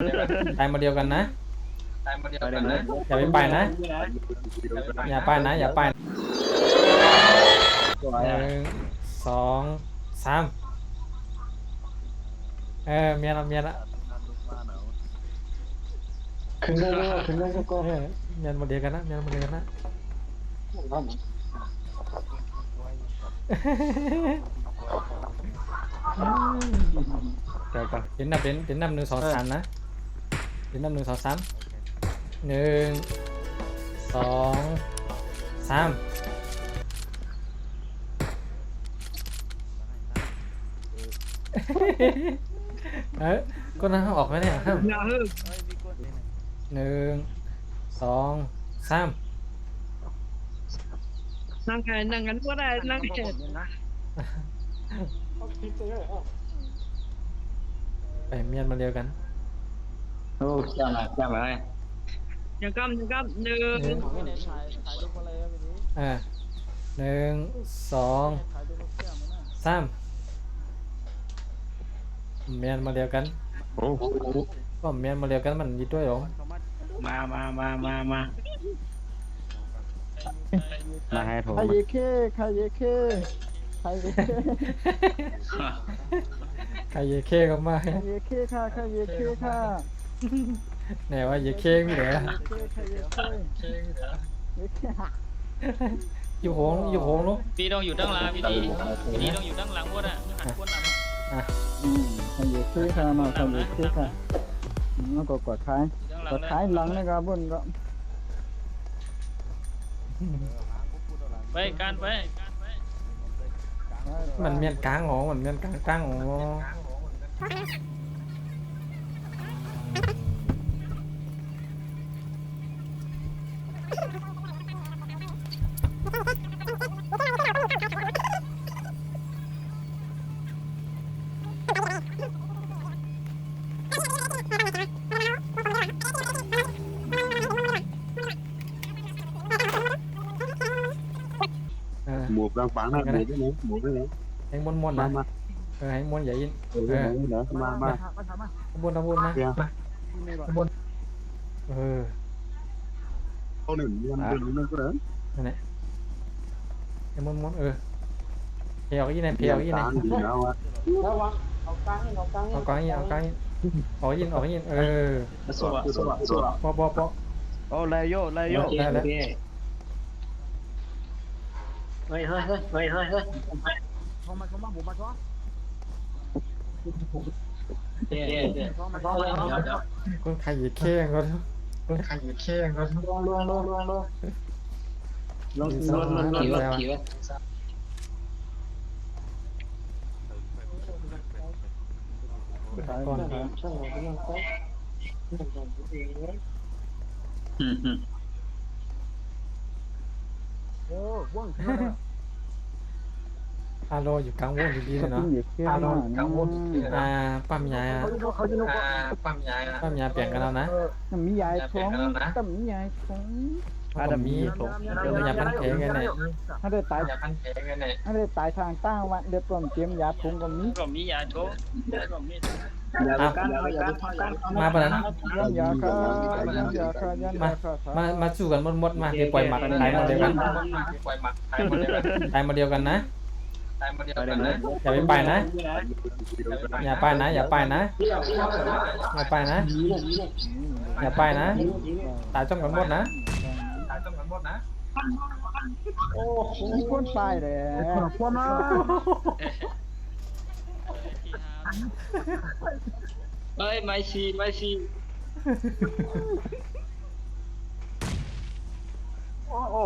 ตายมาเดียวกันนะอย่าไปนะอย่าไปนะอย่าไป1 2 3เมียละขึ้นได้ขึ้นได้ก็เมียมาเดียวกันนะเห็นนับ1 2 3นะเห็นนับ1 2 3 1 2 3ก็น่าออกไหมเนี่ย1 2 3นั่งกันก็ได้นั่งเฉยไปเมียนมาเดียวกันโอ้จ้ามายังกำ1 1 2 3เมียนมาเดียวกันก็เมียนมาเดียวกันมันยิดด้วยหรอมาให้โถใครเย่ใครเย่ก็มาใครเย่ค่ะไหนว่าเย่เคมีเหรออยู่โหงลูกพี่ต้องอยู่ด้านหลังพี่ต้องอยู่ด้านหลังพวกน่ะหันพวกน่ะใครเย่ค่ะมาใครเย่ค่ะnó có quả thái lắng này cả buồn đó ไปการไปมันเมียนกลางหรอมันเมียนกลางหรอหมวกบางฝังนะหมวกได้ไหมให้ม้วนนะให้ม้วนใหญ่ยินมาบนนะเอาหนึ่งมันก็ได้นั่นแหละให้ม้วนเพียวยินเพียวยินเอากลางยินสวะปอโอ้ไลโยได้แล้วเฮ้ยมาบุมาช้อคนใครอยู่แข้งก็ลงขี่ก่อนอาโลอยู่กลางวงดีๆเลยเนาะปั๊มยายเปลี่ยนกันแล้วนะมียายท้องก็มียายท้องมียาพันแผลกันเนี่ยถ้าได้ตายทางตั้งวันเดี๋ยวปลอมเตรียมยาพุงก็มียาโชว์มาปะนั้นมาสู้กันหมดมาเดี๋ยวปล่อยหมัดตายมาเดียวกันนะอย่าไปนะอย่าไปนะตายจ้องกันหมดนะโอ้โหคนตายเลยคนมาเฮ้ยไม่ชีโอ้